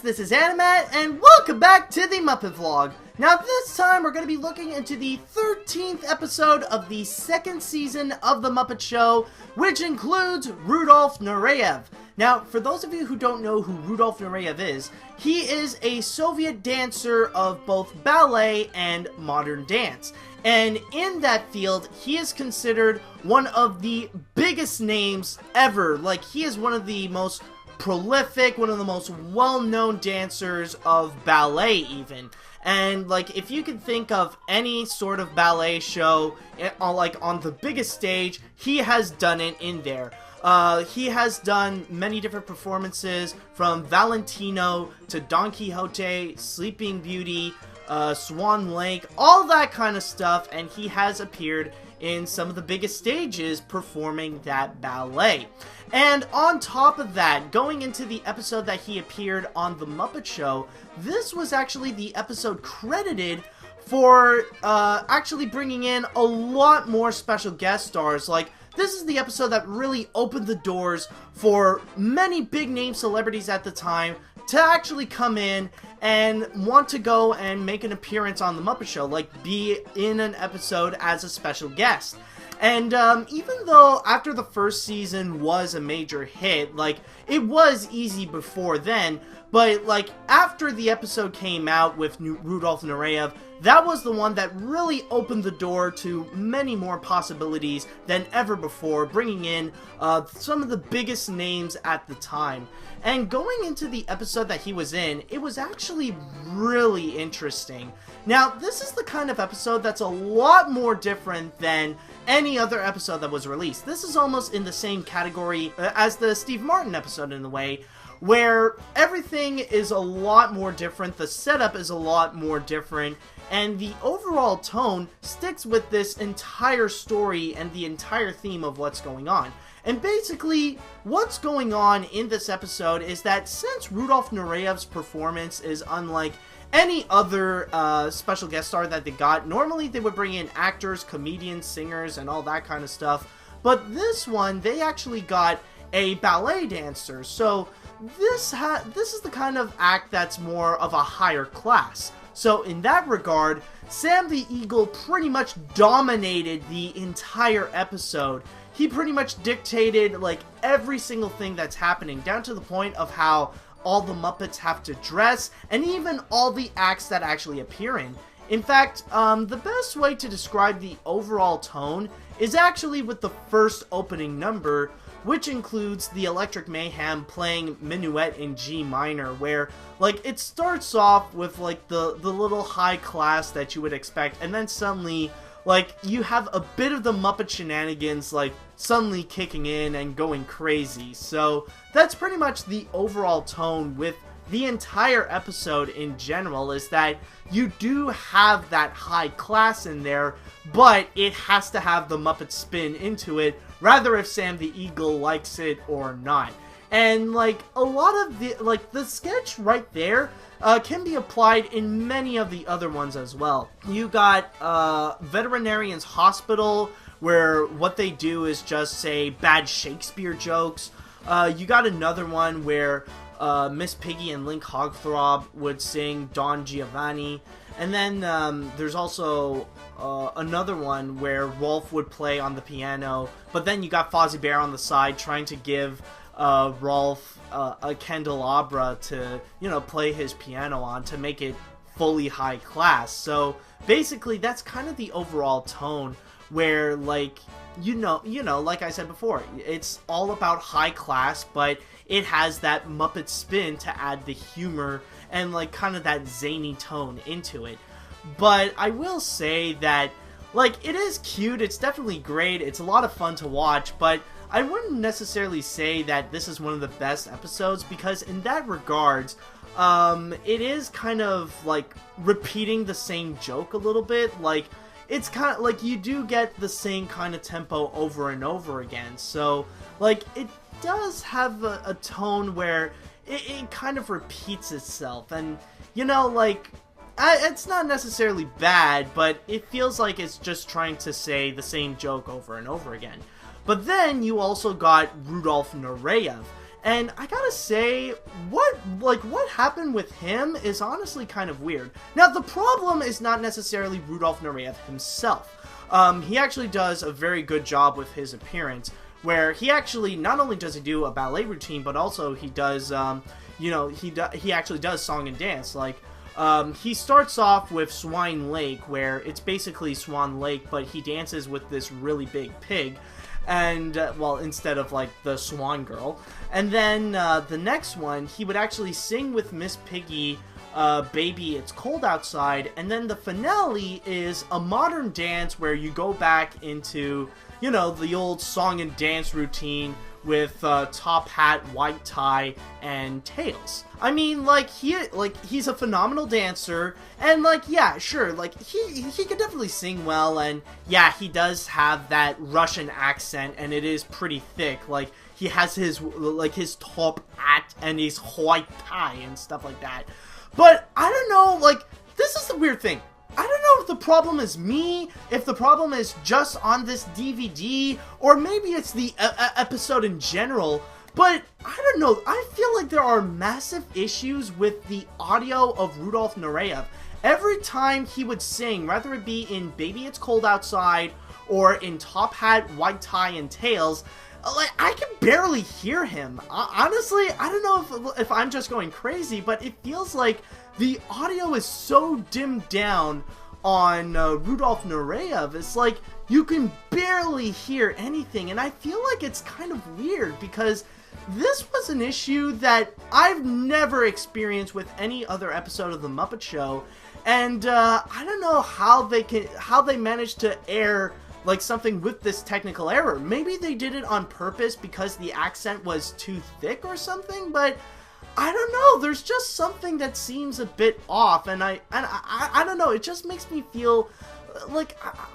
this is Animat, and welcome back to the Muppet Vlog. Now this time we're going to be looking into the 13th episode of the second season of the Muppet Show, which includes Rudolph Nureyev. Now, for those of you who don't know who Rudolph Nureyev is, he is a Soviet dancer of both ballet and modern dance. And in that field, he is considered one of the biggest names ever. Like, he is one of the most prolific, one of the most well-known dancers of ballet even. And like, if you can think of any sort of ballet show like on the biggest stage, he has done it in there. He has done many different performances, from Valentino to Don Quixote, Sleeping Beauty, Swan Lake, all that kind of stuff, and he has appeared in some of the biggest stages performing that ballet. And on top of that, going into the episode that he appeared on The Muppet Show, this was actually the episode credited for actually bringing in a lot more special guest stars. Like, this is the episode that really opened the doors for many big name celebrities at the time to actually come in and want to go and make an appearance on The Muppet Show, like be in an episode as a special guest. And even though after the first season was a major hit, like, it was easy before then, but like after the episode came out with Rudolph Nureyev, that was the one that really opened the door to many more possibilities than ever before, bringing in some of the biggest names at the time. And going into the episode that he was in, it was actually really interesting. Now, this is the kind of episode that's a lot more different than any other episode that was released. This is almost in the same category as the Steve Martin episode in a way, where everything is a lot more different, the setup is a lot more different, and the overall tone sticks with this entire story and the entire theme of what's going on. And basically, what's going on in this episode is that since Rudolph Nureyev's performance is unlike any other special guest star that they got, normally they would bring in actors, comedians, singers, and all that kind of stuff. But this one, they actually got a ballet dancer. So this is the kind of act that's more of a higher class. So in that regard, Sam the Eagle pretty much dominated the entire episode. He pretty much dictated like every single thing that's happening, down to the point of how all the Muppets have to dress, and even all the acts that actually appear in. In fact, the best way to describe the overall tone is actually with the first opening number, which includes the Electric Mayhem playing Minuet in G minor, where, like, it starts off with, like, the little high class that you would expect, and then suddenly, like, you have a bit of the Muppet shenanigans, like, suddenly kicking in and going crazy. So that's pretty much the overall tone with the entire episode in general, is that you do have that high class in there, but it has to have the Muppet spin into it, rather if Sam the Eagle likes it or not. And like, a lot of the sketch right there can be applied in many of the other ones as well. You got Veterinarian's Hospital, where what they do is just say bad Shakespeare jokes. You got another one where Miss Piggy and Link Hogthrob would sing Don Giovanni. And then there's also another one where Rolf would play on the piano, but then you got Fozzie Bear on the side trying to give Rolf a candelabra to, you know, play his piano on to make it fully high class. So basically that's kind of the overall tone, where, like, you know, like I said before, it's all about high class, but it has that Muppet spin to add the humor and, like, kind of that zany tone into it. But I will say that, like, it is cute, it's definitely great, it's a lot of fun to watch, but I wouldn't necessarily say that this is one of the best episodes, because in that regards, it is kind of, like, repeating the same joke a little bit. Like, it's kind of like you do get the same kind of tempo over and over again. So, like, it does have a tone where it kind of repeats itself. And, you know, like, it's not necessarily bad, but it feels like it's just trying to say the same joke over and over again. But then you also got Rudolph Nureyev. And I gotta say, what happened with him is honestly kind of weird. Now, the problem is not necessarily Rudolph Nureyev himself. He actually does a very good job with his appearance, where he actually, not only does he do a ballet routine, but also he does, he actually does song and dance. Like, he starts off with Swan Lake, where it's basically Swan Lake, but he dances with this really big pig. And, well, instead of, like, the Swan Girl. And then, the next one, he would actually sing with Miss Piggy, Baby, It's Cold Outside. And then the finale is a modern dance where you go back into, you know, the old song and dance routine with, top hat, white tie, and tails. I mean, he's a phenomenal dancer, and, yeah, sure, he can definitely sing well, and, yeah, he does have that Russian accent, and it is pretty thick. He has his top hat and his white tie and stuff like that. But, I don't know, this is the weird thing. I don't know if the problem is me, if the problem is just on this DVD, or maybe it's the episode in general, but I don't know, I feel like there are massive issues with the audio of Rudolph Nureyev. Every time he would sing, whether it be in Baby It's Cold Outside, or in Top Hat, White Tie, and Tails, I can barely hear him. Honestly, I don't know if I'm just going crazy, but it feels like the audio is so dimmed down on Rudolph Nureyev. It's like you can barely hear anything, and I feel like it's kind of weird because this was an issue that I've never experienced with any other episode of The Muppet Show, and I don't know how they managed to air something with this technical error. Maybe they did it on purpose because the accent was too thick or something, but I don't know, there's just something that seems a bit off, and I don't know, it just makes me feel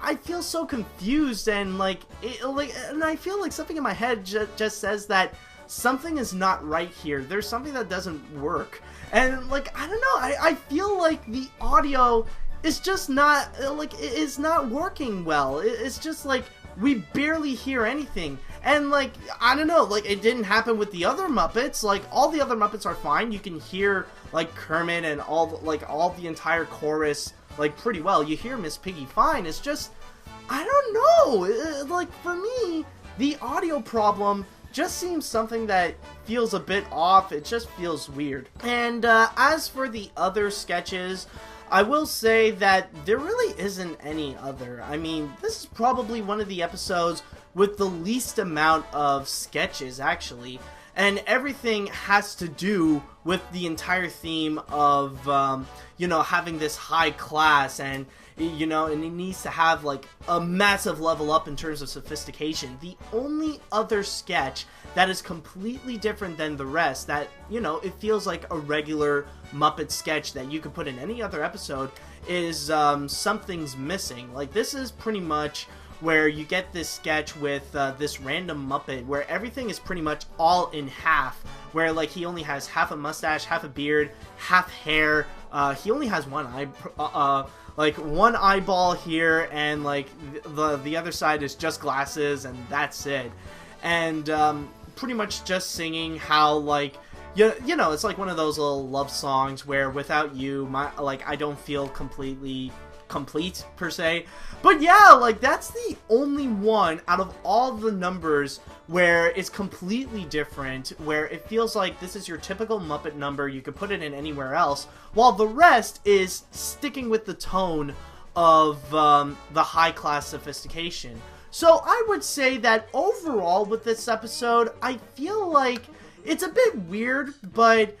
I feel so confused, and and I feel like something in my head just says that something is not right here. There's something that doesn't work, and I don't know, I feel like the audio is just not it's not working well. It's just we barely hear anything. And, I don't know, it didn't happen with the other Muppets. All the other Muppets are fine. You can hear, Kermit and all the entire chorus, pretty well. You hear Miss Piggy fine. It's just, I don't know. For me, the audio problem just seems something that feels a bit off. It just feels weird. And, as for the other sketches, I will say that there really isn't any other. I mean, this is probably one of the episodes with the least amount of sketches, actually. And everything has to do with the entire theme of, having this high class and, and it needs to have, a massive level up in terms of sophistication. The only other sketch that is completely different than the rest, that, it feels like a regular Muppet sketch that you could put in any other episode, is Something's Missing. This is pretty much where you get this sketch with this random Muppet where everything is pretty much all in half, where he only has half a mustache, half a beard, half hair, he only has one eye, one eyeball here, and the other side is just glasses, and that's it. And pretty much just singing how it's one of those little love songs where without you I don't feel completely complete per se. But yeah, that's the only one out of all the numbers where it's completely different, where it feels like this is your typical Muppet number, you could put it in anywhere else, while the rest is sticking with the tone of the high class sophistication. So I would say that overall with this episode, I feel like it's a bit weird, but,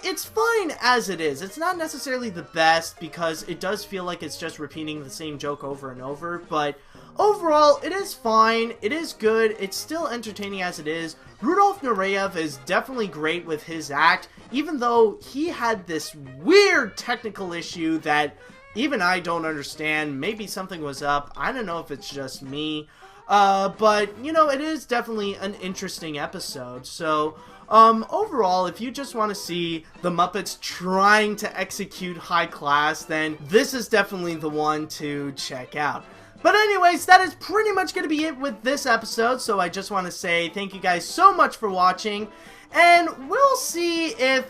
it's fine as it is. It's not necessarily the best, because it does feel like it's just repeating the same joke over and over, but overall, it is fine, it is good, it's still entertaining as it is. Rudolph Nureyev is definitely great with his act, even though he had this weird technical issue that even I don't understand. Maybe something was up, I don't know if it's just me, but, it is definitely an interesting episode. So overall, if you just want to see the Muppets trying to execute high class, then this is definitely the one to check out. But anyways, that is pretty much going to be it with this episode, so I just want to say thank you guys so much for watching, and we'll see if,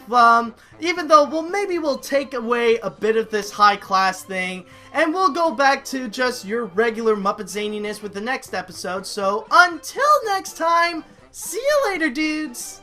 even though maybe we'll take away a bit of this high class thing, and we'll go back to just your regular Muppet zaniness with the next episode, so until next time, see you later, dudes!